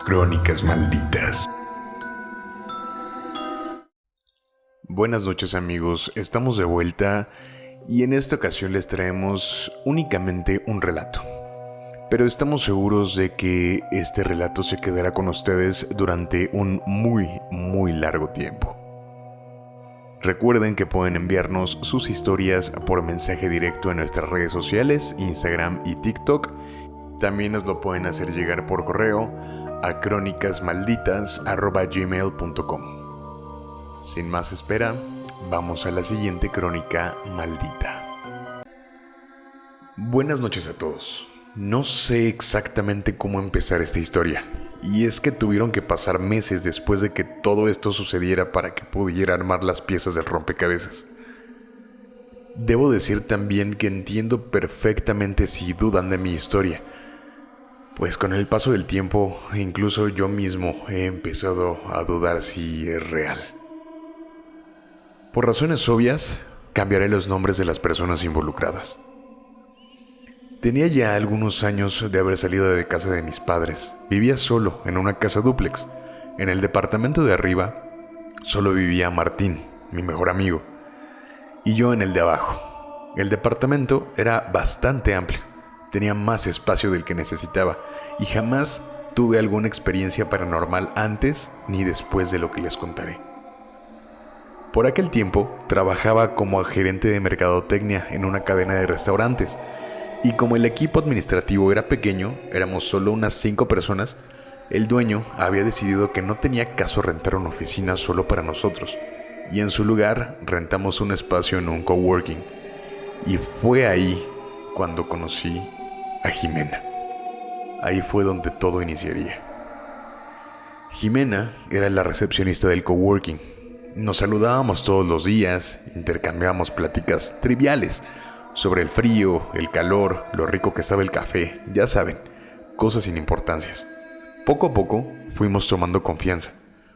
Crónicas malditas. Buenas noches amigos, estamos de vuelta y en esta ocasión les traemos únicamente un relato. Pero estamos seguros de que este relato se quedará con ustedes durante un muy largo tiempo. Recuerden que pueden enviarnos sus historias por mensaje directo en nuestras redes sociales, Instagram y TikTok. También nos lo pueden hacer llegar por correo a crónicasmalditas@gmail.com. Sin más espera, vamos a la siguiente crónica maldita. Buenas noches a todos. No sé exactamente cómo empezar esta historia, y es que tuvieron que pasar meses después de que todo esto sucediera para que pudiera armar las piezas del rompecabezas. Debo decir también que entiendo perfectamente si dudan de mi historia, pues con el paso del tiempo, incluso yo mismo he empezado a dudar si es real. Por razones obvias, cambiaré los nombres de las personas involucradas. Tenía ya algunos años de haber salido de casa de mis padres. Vivía solo en una casa dúplex. En el departamento de arriba solo vivía Martín, mi mejor amigo, y yo en el de abajo. El departamento era bastante amplio. Tenía más espacio del que necesitaba y jamás tuve alguna experiencia paranormal antes ni después de lo que les contaré. Por aquel tiempo trabajaba como gerente de mercadotecnia en una cadena de restaurantes y como el equipo administrativo era pequeño, éramos solo unas 5 personas, el dueño había decidido que no tenía caso rentar una oficina solo para nosotros y en su lugar rentamos un espacio en un coworking. Y fue ahí cuando conocí a Jimena. Ahí fue donde todo iniciaría. Jimena era la recepcionista del coworking. Nos saludábamos todos los días, intercambiábamos pláticas triviales sobre el frío, el calor, lo rico que estaba el café, ya saben, cosas sin importancias. Poco a poco fuimos tomando confianza.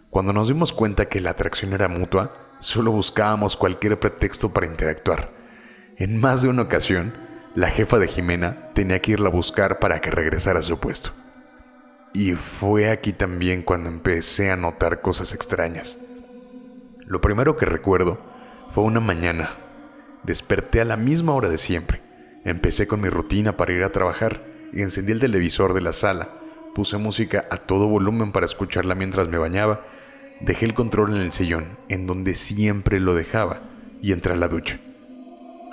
Cuando nos dimos cuenta que la atracción era mutua, solo buscábamos cualquier pretexto para interactuar. En más de una ocasión, la jefa de Jimena tenía que irla a buscar para que regresara a su puesto. Y fue aquí también cuando empecé a notar cosas extrañas. Lo primero que recuerdo fue una mañana. Desperté a la misma hora de siempre. Empecé con mi rutina para ir a trabajar y encendí el televisor de la sala. Puse música a todo volumen para escucharla mientras me bañaba. Dejé el control en el sillón, en donde siempre lo dejaba, y entré a la ducha.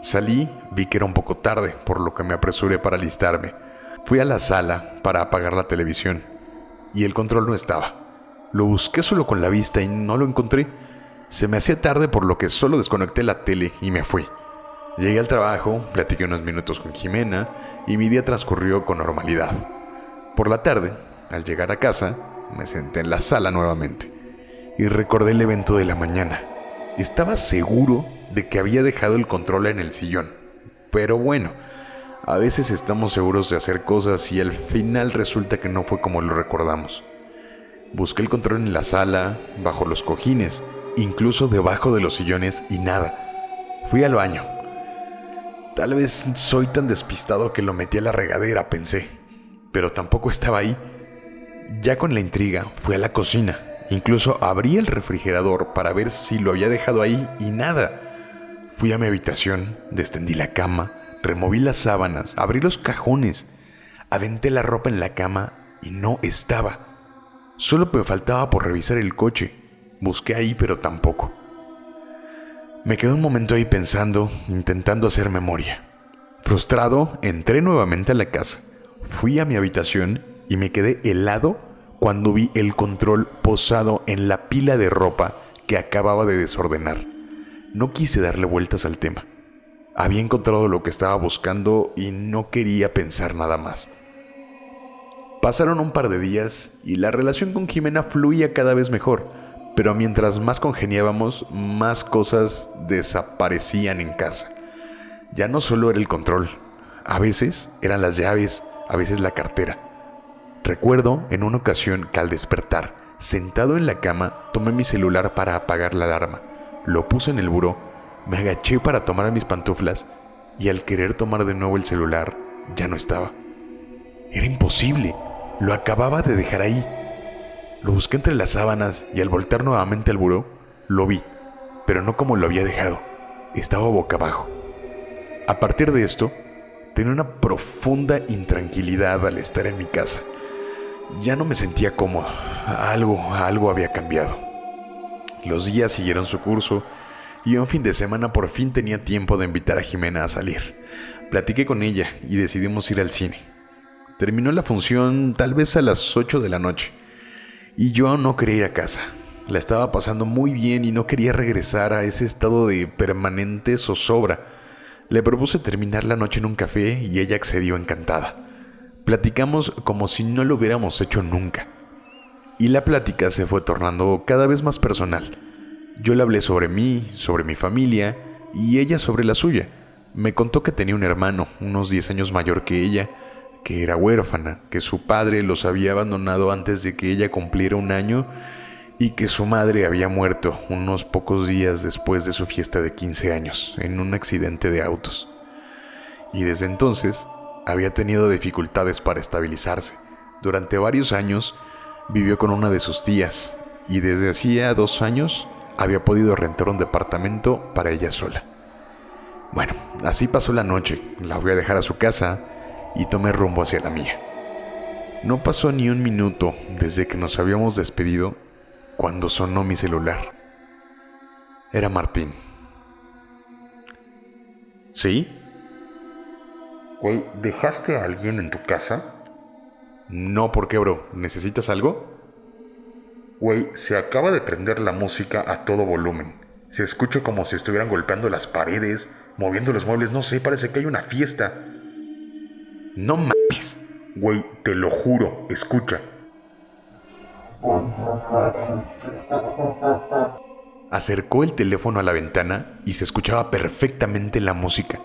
Salí, vi que era un poco tarde, por lo que me apresuré para alistarme. Fui a la sala para apagar la televisión, y el control no estaba. Lo busqué solo con la vista y no lo encontré. Se me hacía tarde, por lo que solo desconecté la tele y me fui. Llegué al trabajo, platiqué unos minutos con Jimena y mi día transcurrió con normalidad. Por la tarde, al llegar a casa, me senté en la sala nuevamente y recordé el evento de la mañana. Estaba seguro de que había dejado el control en el sillón, pero bueno, a veces estamos seguros de hacer cosas y al final resulta que no fue como lo recordamos. Busqué el control en la sala, bajo los cojines, incluso debajo de los sillones y nada. Fui al baño. Tal vez soy tan despistado que lo metí a la regadera, pensé, pero tampoco estaba ahí. Ya con la intriga, fui a la cocina. Incluso abrí el refrigerador para ver si lo había dejado ahí y nada. Fui a mi habitación, descendí la cama, removí las sábanas, abrí los cajones, aventé la ropa en la cama y no estaba. Solo me faltaba por revisar el coche. Busqué ahí, pero tampoco. Me quedé un momento ahí pensando, intentando hacer memoria. Frustrado, entré nuevamente a la casa. Fui a mi habitación y me quedé helado cuando vi el control posado en la pila de ropa que acababa de desordenar. No quise darle vueltas al tema. Había encontrado lo que estaba buscando y no quería pensar nada más. Pasaron un par de días y la relación con Jimena fluía cada vez mejor. Pero mientras más congeniábamos, más cosas desaparecían en casa. Ya no solo era el control, a veces eran las llaves, a veces la cartera. Recuerdo en una ocasión que al despertar, sentado en la cama, tomé mi celular para apagar la alarma. Lo puse en el buró, me agaché para tomar mis pantuflas y al querer tomar de nuevo el celular, ya no estaba. Era imposible, lo acababa de dejar ahí. Lo busqué entre las sábanas y al voltear nuevamente al buró, lo vi, pero no como lo había dejado. Estaba boca abajo. A partir de esto, tenía una profunda intranquilidad al estar en mi casa. Ya no me sentía cómodo. Algo había cambiado. Los días siguieron su curso y un fin de semana por fin tenía tiempo de invitar a Jimena a salir. Platiqué con ella y decidimos ir al cine. Terminó la función tal vez a las 8 de la noche y yo no quería ir a casa. La estaba pasando muy bien y no quería regresar a ese estado de permanente zozobra. Le propuse terminar la noche en un café y ella accedió encantada. Platicamos como si no lo hubiéramos hecho nunca. Y la plática se fue tornando cada vez más personal. Yo le hablé sobre mí, sobre mi familia y ella sobre la suya. Me contó que tenía un hermano, unos 10 años mayor que ella, que era huérfana, que su padre los había abandonado antes de que ella cumpliera 1 año y que su madre había muerto unos pocos días después de su fiesta de 15 años en un accidente de autos. Y desde entonces había tenido dificultades para estabilizarse. Durante varios años vivió con una de sus tías y desde hacía 2 años había podido rentar un departamento para ella sola. Bueno, así pasó la noche. La fui a dejar a su casa y tomé rumbo hacia la mía. No pasó ni un minuto desde que nos habíamos despedido cuando sonó mi celular. Era Martín. ¿Sí? Güey, ¿dejaste a alguien en tu casa? No, ¿por qué, bro? ¿Necesitas algo? Güey, se acaba de prender la música a todo volumen. Se escucha como si estuvieran golpeando las paredes, moviendo los muebles, no sé, parece que hay una fiesta. No mames. Güey, te lo juro, escucha. Acercó el teléfono a la ventana y se escuchaba perfectamente la música.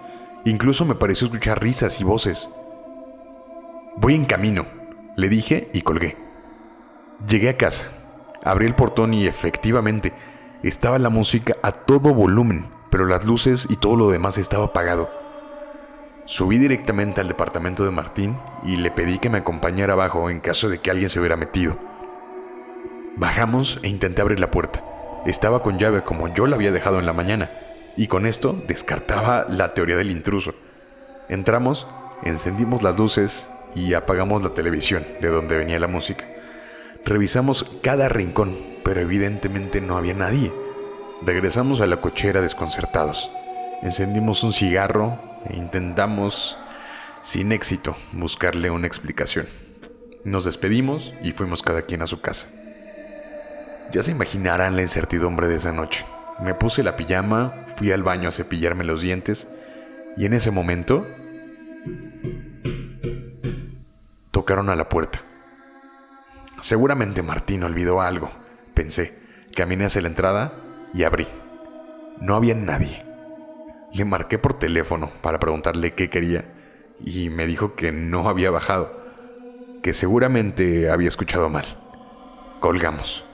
Incluso me pareció escuchar risas y voces. Voy en camino, le dije y colgué. Llegué a casa, abrí el portón y efectivamente estaba la música a todo volumen, pero las luces y todo lo demás estaba apagado. Subí directamente al departamento de Martín y le pedí que me acompañara abajo en caso de que alguien se hubiera metido. Bajamos e intenté abrir la puerta. Estaba con llave como yo la había dejado en la mañana, y con esto descartaba la teoría del intruso. Entramos, encendimos las luces y apagamos la televisión de donde venía la música. Revisamos cada rincón, pero evidentemente no había nadie. Regresamos a la cochera desconcertados. Encendimos un cigarro e intentamos, sin éxito, buscarle una explicación. Nos despedimos y fuimos cada quien a su casa. Ya se imaginarán la incertidumbre de esa noche. Me puse la pijama, fui al baño a cepillarme los dientes y en ese momento tocaron a la puerta. Seguramente Martín olvidó algo, pensé. Caminé hacia la entrada y abrí. No había nadie. Le marqué por teléfono para preguntarle qué quería y me dijo que no había bajado, que seguramente había escuchado mal. Colgamos.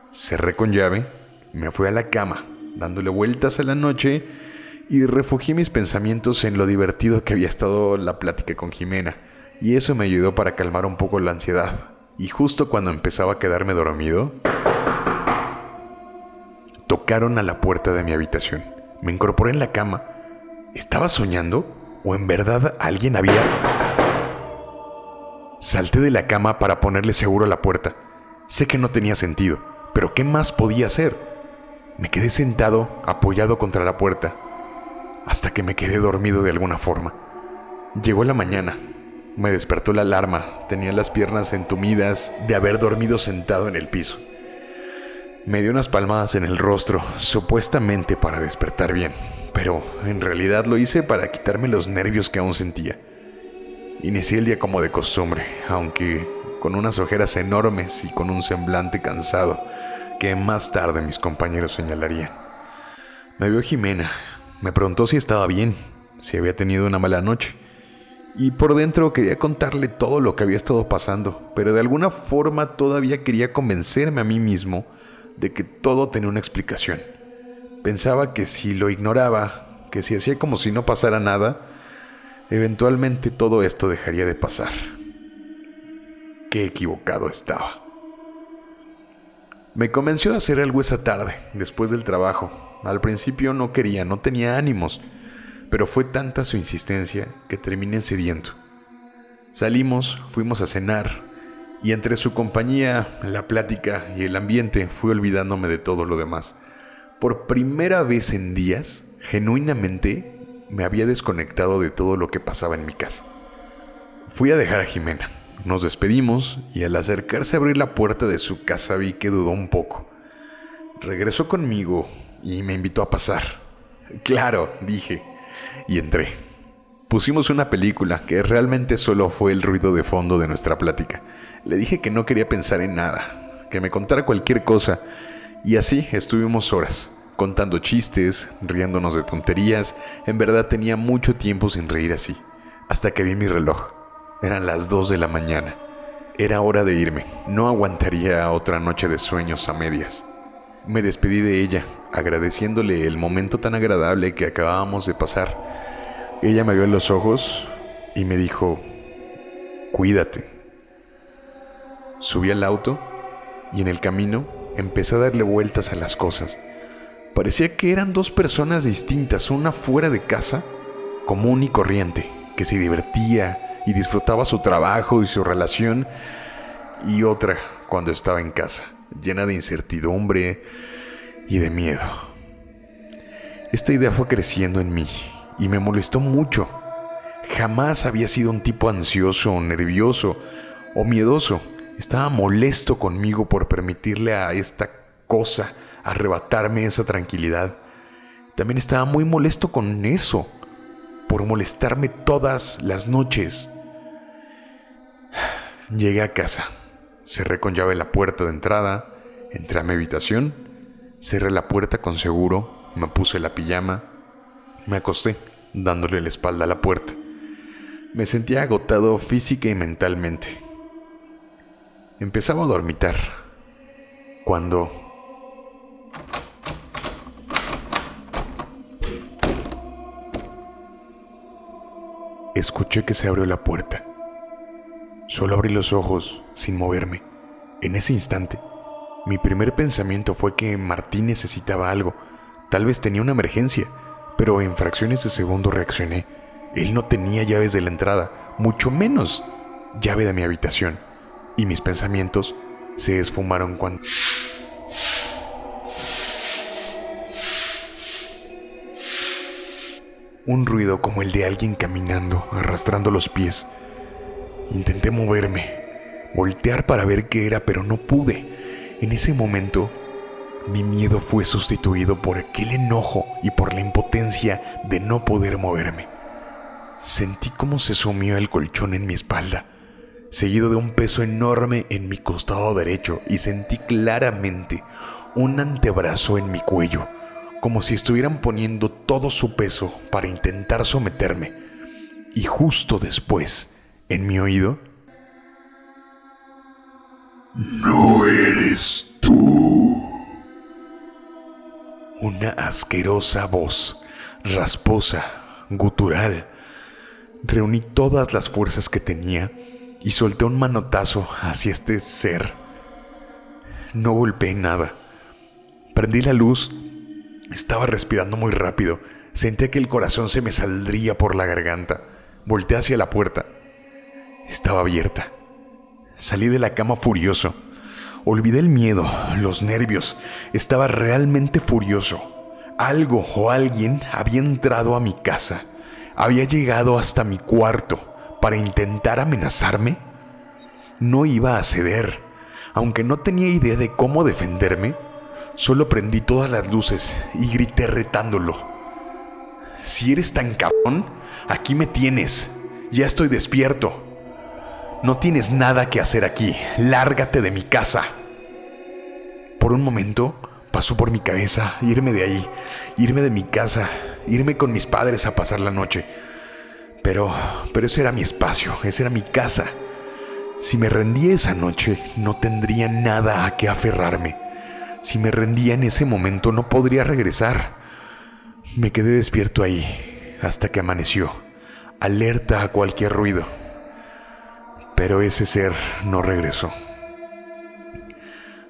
Cerré con llave, me fui a la cama, dándole vueltas a la noche y refugié mis pensamientos en lo divertido que había estado la plática con Jimena, y eso me ayudó para calmar un poco la ansiedad. Y justo cuando empezaba a quedarme dormido, tocaron a la puerta de mi habitación. Me incorporé en la cama. ¿Estaba soñando? ¿O en verdad alguien había...? Salté de la cama para ponerle seguro a la puerta. Sé que no tenía sentido, pero ¿qué más podía hacer? Me quedé sentado, apoyado contra la puerta, hasta que me quedé dormido de alguna forma. Llegó la mañana. Me despertó la alarma. Tenía las piernas entumidas de haber dormido sentado en el piso. Me dio unas palmadas en el rostro, supuestamente para despertar bien, pero en realidad lo hice para quitarme los nervios que aún sentía. Inicié el día como de costumbre, aunque con unas ojeras enormes y con un semblante cansado que más tarde mis compañeros señalarían. Me vio Jimena, me preguntó si estaba bien, si había tenido una mala noche. Y por dentro quería contarle todo lo que había estado pasando, pero de alguna forma todavía quería convencerme a mí mismo de que todo tenía una explicación. Pensaba que si lo ignoraba, que si hacía como si no pasara nada, eventualmente todo esto dejaría de pasar. Qué equivocado estaba. Me convenció de hacer algo esa tarde, después del trabajo. Al principio no quería, no tenía ánimos, pero fue tanta su insistencia que terminé cediendo. Salimos, fuimos a cenar, y entre su compañía, la plática y el ambiente fui olvidándome de todo lo demás. Por primera vez en días, genuinamente, me había desconectado de todo lo que pasaba en mi casa. Fui a dejar a Jimena. Nos despedimos y al acercarse a abrir la puerta de su casa vi que dudó un poco. Regresó conmigo y me invitó a pasar. Claro, dije, y entré. Pusimos una película que realmente solo fue el ruido de fondo de nuestra plática. Le dije que no quería pensar en nada, que me contara cualquier cosa, y así estuvimos horas, contando chistes, riéndonos de tonterías. En verdad tenía mucho tiempo sin reír así, hasta que vi mi reloj. Eran las 2 de la mañana. Era hora de irme. No aguantaría otra noche de sueños a medias. Me despedí de ella, agradeciéndole el momento tan agradable que acabábamos de pasar. Ella me vio en los ojos y me dijo: cuídate. Subí al auto y en el camino empecé a darle vueltas a las cosas. Parecía que eran dos personas distintas, una fuera de casa, común y corriente, que se divertía y disfrutaba su trabajo y su relación, y otra cuando estaba en casa, llena de incertidumbre y de miedo. Esta idea fue creciendo en mí y me molestó mucho. Jamás había sido un tipo ansioso, nervioso o miedoso. Estaba molesto conmigo por permitirle a esta cosa arrebatarme esa tranquilidad. También estaba muy molesto con eso, por molestarme todas las noches. Llegué a casa, cerré con llave la puerta de entrada, entré a mi habitación, cerré la puerta con seguro, me puse la pijama, me acosté, dándole la espalda a la puerta. Me sentía agotado física y mentalmente. Empezaba a dormitar, cuando escuché que se abrió la puerta. Solo abrí los ojos, sin moverme. En ese instante, mi primer pensamiento fue que Martín necesitaba algo. Tal vez tenía una emergencia, pero en fracciones de segundo reaccioné. Él no tenía llaves de la entrada, mucho menos llave de mi habitación. Y mis pensamientos se esfumaron cuando... Un ruido como el de alguien caminando, arrastrando los pies. Intenté moverme, voltear para ver qué era, pero no pude. En ese momento, mi miedo fue sustituido por aquel enojo y por la impotencia de no poder moverme. Sentí cómo se sumió el colchón en mi espalda, seguido de un peso enorme en mi costado derecho, y sentí claramente un antebrazo en mi cuello, como si estuvieran poniendo todo su peso para intentar someterme. Y justo después, en mi oído: «No eres tú». Una asquerosa voz, rasposa, gutural. Reuní todas las fuerzas que tenía y solté un manotazo hacia este ser. No golpeé nada. Prendí la luz. Estaba respirando muy rápido. Sentía que el corazón se me saldría por la garganta. Volteé hacia la puerta. Estaba abierta. Salí de la cama furioso. Olvidé el miedo, los nervios. Estaba realmente furioso. Algo o alguien había entrado a mi casa. Había llegado hasta mi cuarto para intentar amenazarme. No iba a ceder. Aunque no tenía idea de cómo defenderme, solo prendí todas las luces y grité retándolo: «Si eres tan cabrón, aquí me tienes. Ya estoy despierto. No tienes nada que hacer aquí. Lárgate de mi casa». Por un momento pasó por mi cabeza irme de ahí, irme de mi casa, irme con mis padres a pasar la noche. Pero ese era mi espacio, esa era mi casa. Si me rendía esa noche, no tendría nada a qué aferrarme. Si me rendía en ese momento, no podría regresar. Me quedé despierto ahí hasta que amaneció, alerta a cualquier ruido. Pero ese ser no regresó.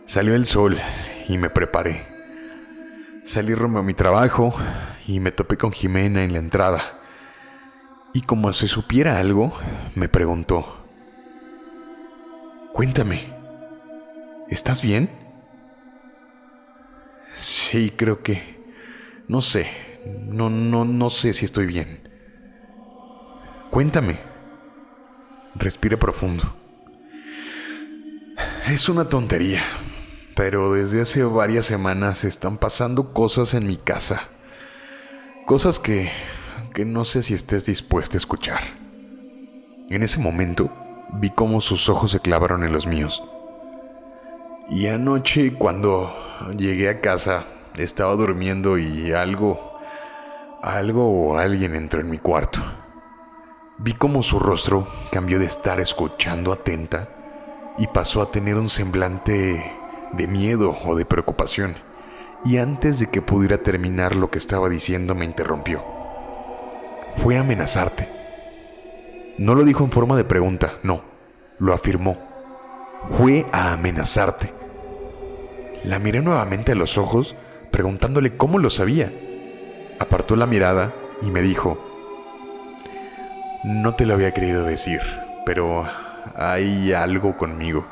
Salió el sol y me preparé. Salí rumbo a mi trabajo y me topé con Jimena en la entrada. Y como si supiera algo, me preguntó: Cuéntame, ¿estás bien? Sí, creo que... No sé, no sé si estoy bien. Cuéntame. Respire profundo. Es una tontería, pero desde hace varias semanas están pasando cosas en mi casa. Cosas que no sé si estés dispuesta a escuchar. En ese momento vi cómo sus ojos se clavaron en los míos. Y anoche, cuando llegué a casa, estaba durmiendo y algo o alguien entró en mi cuarto. Vi cómo su rostro cambió de estar escuchando atenta y pasó a tener un semblante de miedo o de preocupación. Y antes de que pudiera terminar lo que estaba diciendo, me interrumpió. Fue a amenazarte. No lo dijo en forma de pregunta, no, lo afirmó. Fue a amenazarte. La miré nuevamente a los ojos, preguntándole cómo lo sabía. Apartó la mirada y me dijo: No te lo había querido decir, pero hay algo conmigo.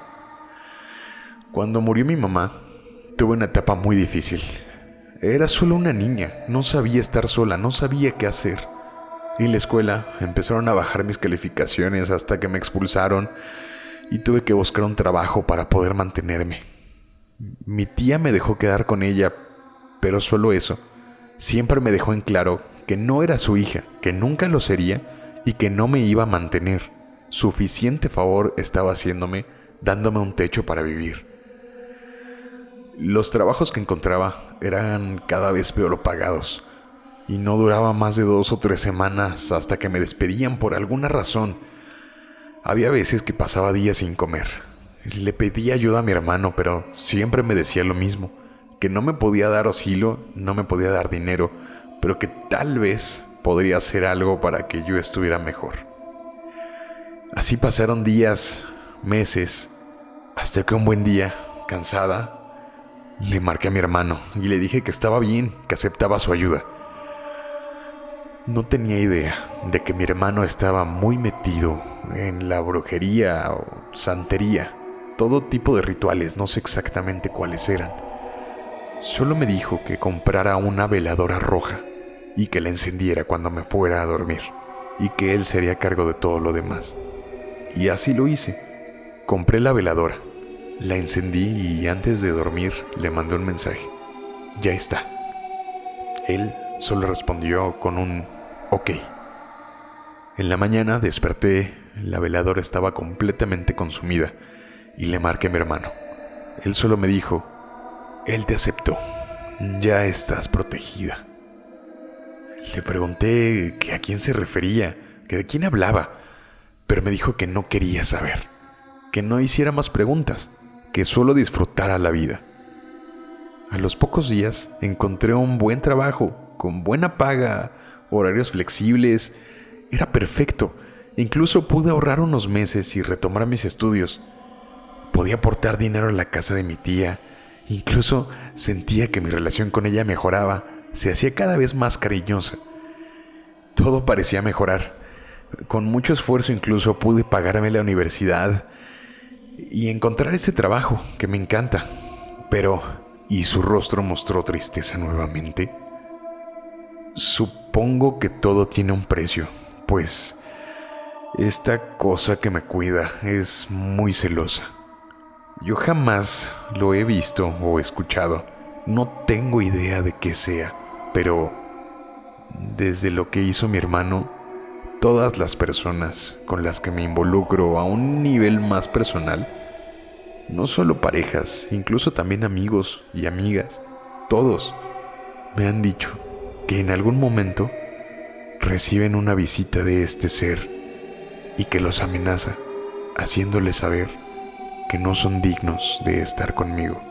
Cuando murió mi mamá, tuve una etapa muy difícil. Era solo una niña, no sabía estar sola, no sabía qué hacer. Y en la escuela empezaron a bajar mis calificaciones hasta que me expulsaron y tuve que buscar un trabajo para poder mantenerme. Mi tía me dejó quedar con ella, pero solo eso. Siempre me dejó en claro que no era su hija, que nunca lo sería y que no me iba a mantener. Suficiente favor estaba haciéndome, dándome un techo para vivir. Los trabajos que encontraba eran cada vez peor pagados y no duraba más de 2 o 3 semanas hasta que me despedían por alguna razón. Había veces que pasaba días sin comer. Le pedí ayuda a mi hermano, pero siempre me decía lo mismo, que no me podía dar auxilio, no me podía dar dinero, pero que tal vez podría hacer algo para que yo estuviera mejor. Así pasaron días, meses, hasta que un buen día, cansada, le marqué a mi hermano y le dije que estaba bien, que aceptaba su ayuda. No tenía idea de que mi hermano estaba muy metido en la brujería o santería, todo tipo de rituales, no sé exactamente cuáles eran. Solo me dijo que comprara una veladora roja y que la encendiera cuando me fuera a dormir, y que él sería a cargo de todo lo demás. Y así lo hice. Compré la veladora, la encendí y antes de dormir le mandé un mensaje: Ya está. Él solo respondió con un OK. En la mañana desperté, la veladora estaba completamente consumida y le marqué a mi hermano. Él solo me dijo: Él te aceptó, ya estás protegida. Le pregunté que a quién se refería, que de quién hablaba, pero me dijo que no quería saber, que no hiciera más preguntas, que solo disfrutara la vida. A los pocos días encontré un buen trabajo, con buena paga, horarios flexibles. Era perfecto. Incluso pude ahorrar unos meses y retomar mis estudios. Podía aportar dinero a la casa de mi tía. Incluso sentía que mi relación con ella mejoraba. Se hacía cada vez más cariñosa. Todo parecía mejorar. Con mucho esfuerzo incluso pude pagarme la universidad y encontrar ese trabajo que me encanta. Pero, ¿y su rostro mostró tristeza nuevamente? Supongo que todo tiene un precio, pues esta cosa que me cuida es muy celosa. Yo jamás lo he visto o escuchado. No tengo idea de qué sea, pero desde lo que hizo mi hermano, todas las personas con las que me involucro a un nivel más personal, no solo parejas, incluso también amigos y amigas, todos me han dicho que en algún momento reciben una visita de este ser y que los amenaza, haciéndoles saber que no son dignos de estar conmigo.